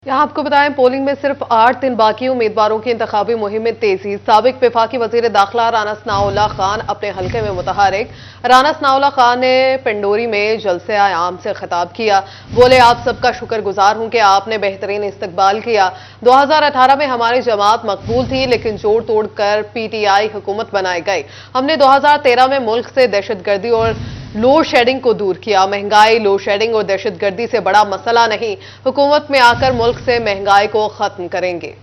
यहाँ आपको बताएं, पोलिंग में सिर्फ 8 दिन बाकी, उम्मीदवारों की इंतखाबी मुहिम में तेजी। साबिक वफाकी वजीर दाखिला राना सनाउल्लाह खान अपने हल्के में मुतहरिक। राना सनाउल्लाह खान ने पिंडोरी में जलसे आम से खिताब किया। बोले, आप सबका शुक्रगुजार हूं कि आपने बेहतरीन इस्तकबाल किया। 2018 में हमारी जमात मकबूल थी, लेकिन जोड़ तोड़ कर PTI हुकूमत बनाई गई। हमने 2013 में मुल्क से दहशतगर्दी और लोड शेडिंग को दूर किया। महंगाई, लोड शेडिंग और दहशतगर्दी से बड़ा मसला नहीं। हुकूमत में आकर मुल्क से महंगाई को खत्म करेंगे।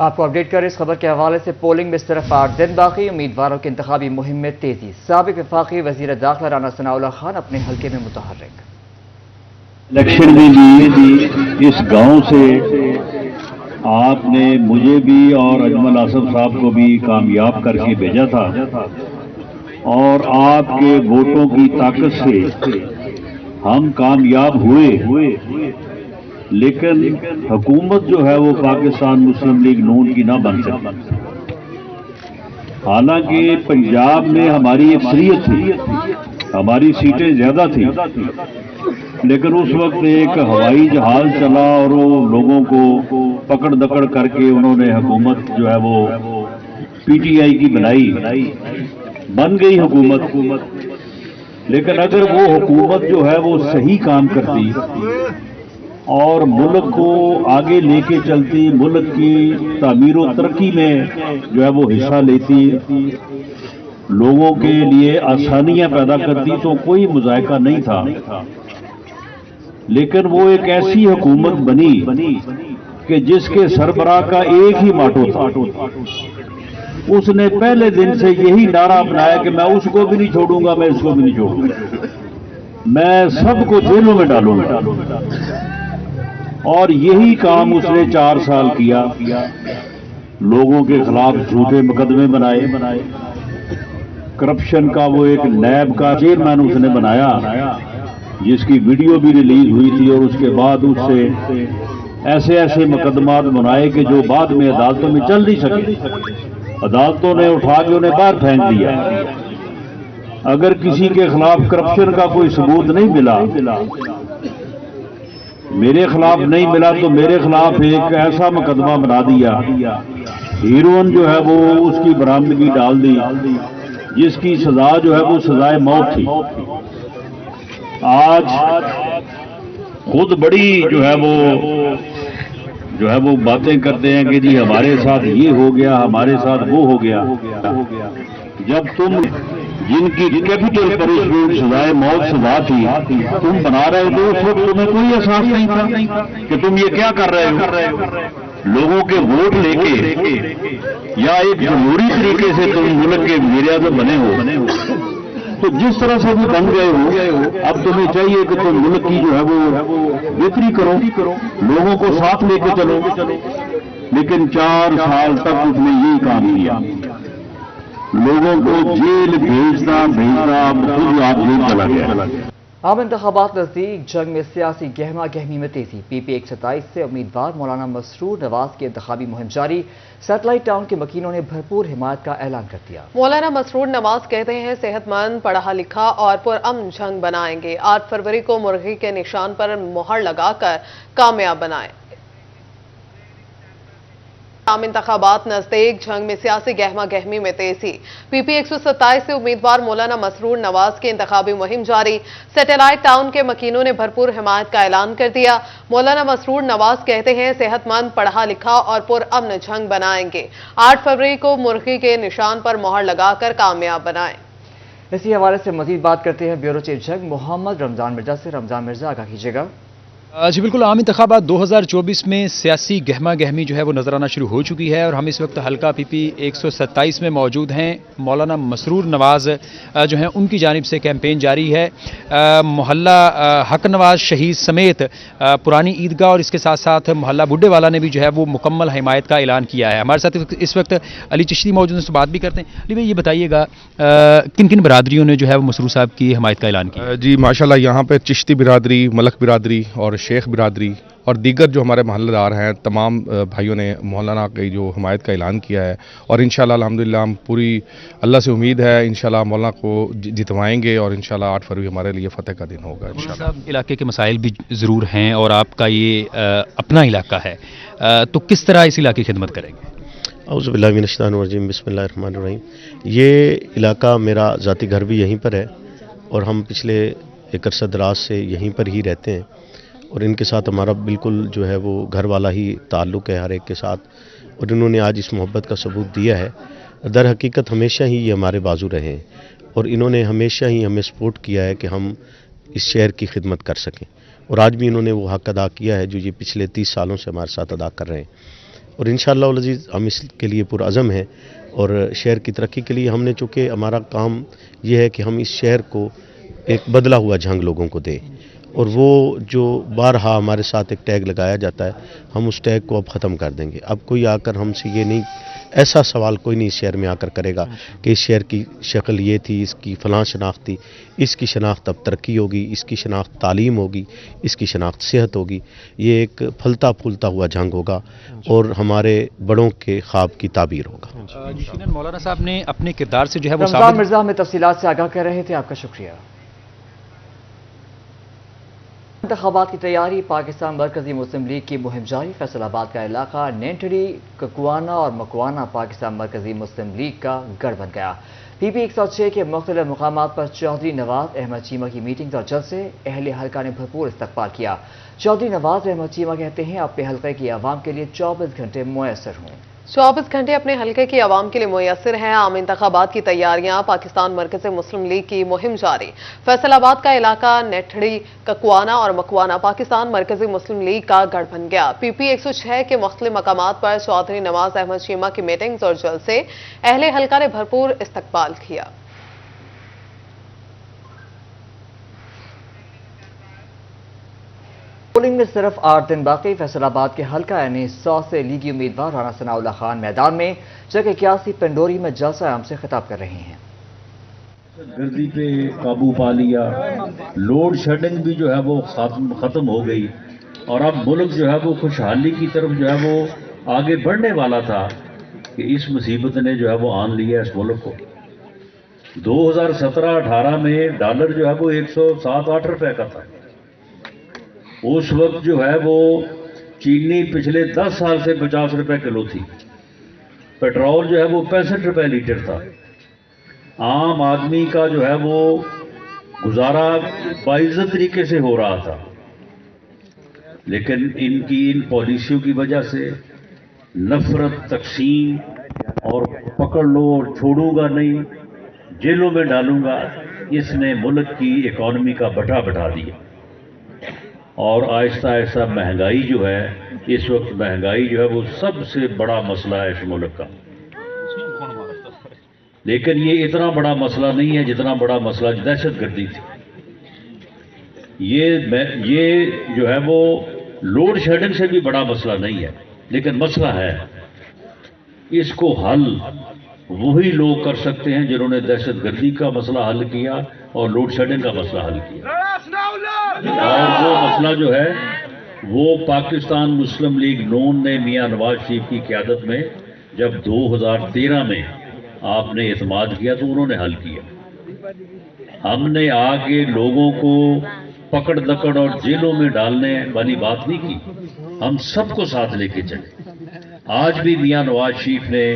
आपको अपडेट करें इस खबर के हवाले से। पोलिंग में सिर्फ 8 दिन बाकी, उम्मीदवारों की इंतखाबी मुहिम में तेजी। साबिक वफाकी वजीर दाखिला राना सनाउल्लाह खान अपने हल्के में मुतहर्रिक। इलेक्शन में लिए इस गांव से आपने मुझे भी और अजमल आसफ साहब को भी कामयाब करके भेजा था और आपके वोटों की ताकत से हम कामयाब हुए, लेकिन हुकूमत जो है वो पाकिस्तान मुस्लिम लीग नून की ना बन सकी। हालांकि पंजाब में हमारी अक्सरियत थी, हमारी सीटें ज्यादा थी, लेकिन उस वक्त एक हवाई जहाज चला और वो लोगों को पकड़ दकड़ करके उन्होंने हुकूमत जो है वो PTI की बनाई, बन गई हुकूमत। लेकिन अगर वो हुकूमत जो है वो सही काम करती और मुल्क को आगे लेके चलती, मुल्क की तामीर और तरक्की में जो है वो हिस्सा लेती, लोगों के लिए आसानियां पैदा करती, तो कोई मुज़ायका नहीं था। लेकिन वो एक ऐसी हुकूमत बनी कि जिसके सरबराह का एक ही माटो था। उसने पहले दिन से यही नारा अपनाया कि मैं उसको भी नहीं छोड़ूंगा, मैं इसको भी नहीं छोड़ूंगा, मैं सबको जेलों में डालूंगा। और यही काम उसने 4 साल किया। लोगों के खिलाफ झूठे मुकदमे बनाए, करप्शन का वो एक नैब का चेयरमैन उसने बनाया, जिसकी वीडियो भी रिलीज हुई थी। और उसके बाद उससे ऐसे ऐसे मुकदमात बनाए कि जो बाद में अदालतों में चल नहीं सके। अदालतों ने उठा के उन्हें बाहर फेंक दिया। अगर किसी के खिलाफ करप्शन का कोई सबूत नहीं मिला, मेरे खिलाफ नहीं मिला, तो मेरे खिलाफ एक ऐसा मुकदमा बना दिया, हीरोइन जो है वो उसकी बरामदगी डाल दी, जिसकी सजा जो है वो सजाए मौत थी। आज खुद बड़ी जो है वो बातें करते हैं कि जी हमारे साथ ये हो गया, हमारे साथ वो हो गया। जब तुम जिनकी कैपिटल पनिशमेंट सजाए मौत सजा थी तुम बना रहे थे, उस वक्त तुम्हें कोई एहसास नहीं था कि तुम ये क्या कर रहे हो। लोगों के वोट लेके या एक जमहूरी तरीके से तुम मुल्क के वज़ीर-ए-आज़म बने हो, तो जिस तरह से भी बन गए हो, अब तुम्हें चाहिए कि तुम मुल्क की जो है वो बेहतरी करो, लोगों को साथ लेके चलो। लेकिन 4 साल तक उसने यही काम किया, लोगों को जेल भेजना अब खुद आप जेल चला गया। आम इंतखाबात नजदीक, जंग में सियासी गहमा गहमी में तेजी। PP 127 से उम्मीदवार मौलाना मसरूर नवाज की इंतखाबी मुहिम जारी। सैटेलाइट टाउन के मकीनों ने भरपूर हिमायत का ऐलान कर दिया। मौलाना मसरूर नवाज कहते हैं, सेहतमंद, पढ़ा लिखा और पुरअमन जंग बनाएंगे। 8 फरवरी को मुर्गी के निशान पर मोहर लगाकर कामयाब बनाएं। आम इंतखाबात नजदीक, जंग में सियासी गहमा गहमी में तेजी। PP 127 से उम्मीदवार मौलाना मसरूर नवाज की इंतखाबी मुहिम जारी। सैटेलाइट टाउन के मकीनों ने भरपूर हिमायत का ऐलान कर दिया। मौलाना मसरूर नवाज कहते हैं, सेहतमंद, पढ़ा लिखा और पुरअमन जंग बनाएंगे। 8 फरवरी को मुर्गी के निशान पर मोहर लगाकर कामयाब बनाएं। इसी हवाले से मजीद बात करते हैं ब्यूरो चीफ जंग मोहम्मद रमजान मिर्जा से। रमजान मिर्जा, आगाह कीजिएगा। जी बिल्कुल, आम इंतखाबात 2024 में सियासी गहमा गहमी जो है वो नजर आना शुरू हो चुकी है और हम इस वक्त हल्का PP 127 में मौजूद हैं। मौलाना मसरूर नवाज जो हैं उनकी जानिब से कैंपेन जारी है। मोहल्ला हक नवाज शहीद समेत पुरानी ईदगाह और इसके साथ साथ मोहल्ला बुड्ढे वाला ने भी जो है वो मुकम्मल हिमायत का ऐलान किया है। हमारे साथ इस वक्त अली चिश्ती मौजूद हैं, उससे बात भी करते हैं। अली भाई, ये बताइएगा किन किन बरादरियों ने जो है वो मसरूर साहब की हिमायत का ऐलान किया? जी माशाल्लाह, यहाँ पे चिश्ती बिरादरी, मलक बिरादरी और शेख बिरादरी اور دیگر جو ہمارے محلدار ہیں تمام بھائیوں نے مولانا کی جو حمایت کا اعلان کیا ہے، اور انشاءاللہ الحمدللہ ہم پوری اللہ سے امید ہے انشاءاللہ مولانا کو جتوائیں گے، اور انشاءاللہ 8 فروری ہمارے لیے فتح کا دن ہوگا انشاءاللہ۔ صاحب علاقے کے مسائل بھی ضرور ہیں اور آپ کا یہ اپنا علاقہ ہے، تو کس طرح اس علاقے کی خدمت کریں گے؟ اعوذ باللہ من الشیطان الرجیم، بسم اللہ الرحمن الرحیم۔ یہ علاقہ میرا ذاتی گھر بھی یہیں پر ہے، اور ہم پچھلے ایک عرصہ دراز سے یہیں پر ہی رہتے ہیں، اور ان کے ساتھ ہمارا بالکل جو ہے وہ گھر والا ہی تعلق ہے ہر ایک کے ساتھ، اور انہوں نے آج اس محبت کا ثبوت دیا ہے۔ در حقیقت ہمیشہ ہی یہ ہمارے بازو رہے ہیں، اور انہوں نے ہمیشہ ہی ہمیں سپورٹ کیا ہے کہ ہم اس شہر کی خدمت کر سکیں، اور آج بھی انہوں نے وہ حق ادا کیا ہے جو یہ پچھلے 30 سالوں سے ہمارے ساتھ ادا کر رہے ہیں، اور انشاءاللہ العزیز ہم اس کے لیے پرعزم ہیں، اور شہر کی ترقی کے لیے ہم نے چونکہ ہمارا کام یہ ہے کہ ہم اس شہر کو ایک بدلا ہوا جھنگ لوگوں کو دیں، اور وہ جو بارہا ہمارے ساتھ ایک ٹیگ لگایا جاتا ہے ہم اس ٹیگ کو اب ختم کر دیں گے۔ اب کوئی آ کر ہم سے یہ نہیں، ایسا سوال کوئی نہیں اس شہر میں آ کر کرے گا کہ اس شہر کی شکل یہ تھی، اس کی فلاں شناخت تھی۔ اس کی شناخت اب ترقی ہوگی، اس کی شناخت تعلیم ہوگی، اس کی شناخت صحت ہوگی۔ یہ ایک پھلتا پھولتا ہوا جھنگ ہوگا، اور ہمارے بڑوں کے خواب کی تعبیر ہوگا۔ یقیناً مولانا صاحب نے اپنے کردار سے جو ہے وہ رمضان مرزا ہمیں تفصیلات سے آگاہ کر رہے تھے، آپ کا شکریہ۔ انتخابات کی تیاری، پاکستان مرکزی مسلم لیگ کی مہم جاری۔ فیصل آباد کا علاقہ نینٹڑی، ککوانا اور مکوانا پاکستان مرکزی مسلم لیگ کا گڑھ بن گیا۔ پی پی 106 کے مختلف مقامات پر چودھری نواز احمد چیمہ کی میٹنگز اور جلسے، اہل حلقہ نے بھرپور استقبال کیا۔ چودھری نواز احمد چیمہ کہتے ہیں اپنے حلقے کی عوام کے لیے 24 گھنٹے میسر ہوں۔ 24 گھنٹے اپنے حلقے کی عوام کے لیے میسر ہیں۔ عام انتخابات کی تیاریاں، پاکستان مرکزی مسلم لیگ کی مہم جاری۔ فیصل آباد کا علاقہ نیٹھڑی، ککوانا اور مکوانا پاکستان مرکزی مسلم لیگ کا گڑھ بن گیا۔ پی پی 106 کے مختلف مقامات پر چودھری نواز احمد چیمہ کی میٹنگز اور جلسے، اہل حلقہ نے بھرپور استقبال کیا۔ پولنگ میں صرف 8 دن باقی، فیصل آباد کے حلقہ یعنی 100 سے لیگی امیدوار رانا ثناء اللہ خان میدان میں، جگہ 81 پنڈوری میں جلسہ عام سے خطاب کر رہے ہیں۔ گردی پہ قابو پا لیا، لوڈ شیڈنگ بھی جو ہے وہ ختم ہو گئی، اور اب ملک جو ہے وہ خوشحالی کی طرف جو ہے وہ آگے بڑھنے والا تھا کہ اس مصیبت نے جو ہے وہ آن لیا اس ملک کو۔ 2017-18 میں ڈالر جو ہے وہ 107-8 روپے کا تھا۔ اس وقت جو ہے وہ چینی پچھلے 10 سال سے 50 روپے کلو تھی، پیٹرول جو ہے وہ 65 روپے لیٹر تھا۔ عام آدمی کا جو ہے وہ گزارا باعزت طریقے سے ہو رہا تھا، لیکن ان پالیسیوں کی وجہ سے نفرت، تقسیم اور پکڑ لو اور چھوڑوں گا نہیں، جیلوں میں ڈالوں گا، اس نے ملک کی اکانومی کا بٹھا بٹھا دیا، اور آہستہ آہستہ مہنگائی جو ہے، اس وقت مہنگائی جو ہے وہ سب سے بڑا مسئلہ ہے اس ملک کا۔ لیکن یہ اتنا بڑا مسئلہ نہیں ہے جتنا بڑا مسئلہ دہشت گردی تھی۔ یہ جو ہے وہ لوڈ شیڈنگ سے بھی بڑا مسئلہ نہیں ہے، لیکن مسئلہ ہے۔ اس کو حل وہی لوگ کر سکتے ہیں جنہوں نے دہشت گردی کا مسئلہ حل کیا اور لوڈ شیڈنگ کا مسئلہ حل کیا، اور وہ مسئلہ جو ہے وہ پاکستان مسلم لیگ نون نے میاں نواز شریف کی قیادت میں جب 2013 میں آپ نے اعتماد کیا تو انہوں نے حل کیا۔ ہم نے آگے لوگوں کو پکڑ دکڑ اور جیلوں میں ڈالنے والی بات نہیں کی، ہم سب کو ساتھ لے کے چلے۔ آج بھی میاں نواز شریف نے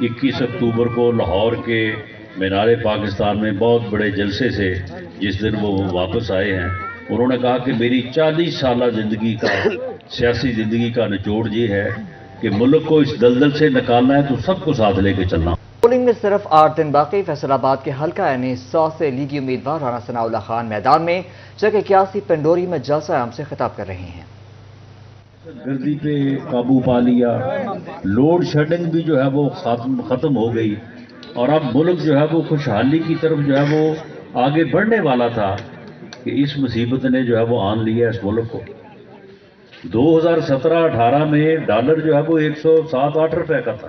21 اکتوبر کو لاہور کے مینار پاکستان میں بہت بڑے جلسے سے جس دن وہ واپس آئے ہیں، انہوں نے کہا کہ میری 40 سالہ زندگی کا، سیاسی زندگی کا نچوڑ یہ ہے کہ ملک کو اس دلدل سے نکالنا ہے تو سب کو ساتھ لے کے چلنا۔ پولنگ میں صرف 8 دن باقی، فیصل آباد کے حلقہ یعنی 100 سے لیگی امیدوار رانا ثناء اللہ خان میدان میں، جگہ 81 پنڈوری میں جلسہ عام سے خطاب کر رہے ہیں۔ گردی پہ قابو پا لیا، لوڈ شیڈنگ بھی جو ہے وہ ختم ہو گئی، اور اب ملک جو ہے وہ خوشحالی کی طرف جو ہے وہ آگے بڑھنے والا تھا کہ اس مصیبت نے جو ہے وہ آن لیا اس ملک کو۔ 2017-18 میں ڈالر جو ہے وہ 107-8 روپے کا تھا۔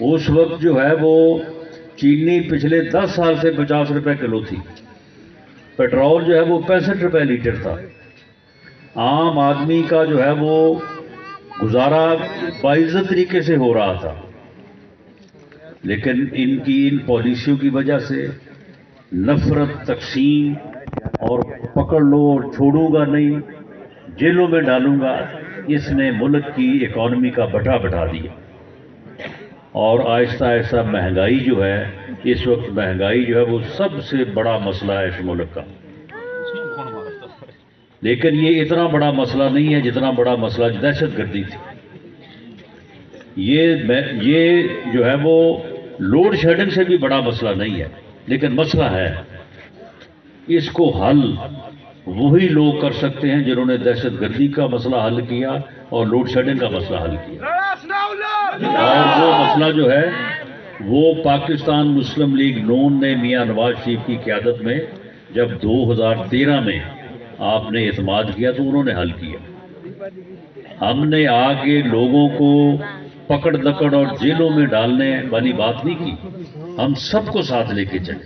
اس وقت جو ہے وہ چینی پچھلے 10 سال سے 50 روپے کلو تھی، پیٹرول جو ہے وہ 65 روپے لیٹر تھا۔ आम आदमी का जो है वो गुजारा बाइज्जत तरीके से हो रहा था, लेकिन इनकी इन पॉलिसियों की वजह से नफरत, तकसीम और पकड़ लो और छोड़ूंगा नहीं, जेलों में डालूंगा, इसने मुल्क की इकॉनमी का बटा बढ़ा दिया। और आहिस्ता आहिस्ता महंगाई जो है, इस वक्त महंगाई जो है वो सबसे बड़ा मसला है इस मुल्क का। लेकिन ये इतना बड़ा मसला नहीं है जितना बड़ा मसला दहशतगर्दी थी। ये जो है वो लोड शेडिंग से भी बड़ा मसला नहीं है, लेकिन मसला है। इसको हल वही लोग कर सकते हैं जिन्होंने दहशतगर्दी का मसला हल किया और लोड शेडिंग का मसला हल किया। और वो मसला जो है वो पाकिस्तान मुस्लिम लीग नून ने मियां नवाज शरीफ की क़यादत में जब 2013 में आपने इत्माद किया तो उन्होंने हल किया। हमने आगे लोगों को पकड़ दकड़ और जेलों में डालने वाली बात नहीं की, हम सबको साथ लेके चले।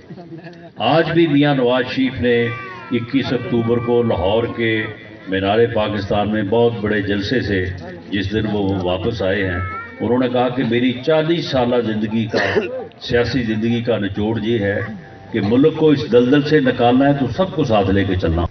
आज भी मियां नवाज शरीफ ने 21 अक्टूबर को लाहौर के मीनार पाकिस्तान में बहुत बड़े जलसे से जिस दिन वो वापस आए हैं, उन्होंने कहा कि मेरी 40 साल जिंदगी का सियासी जिंदगी का निचोड़ ये है कि मुल्क को इस दलदल से निकालना है तो सबको साथ लेके चलना।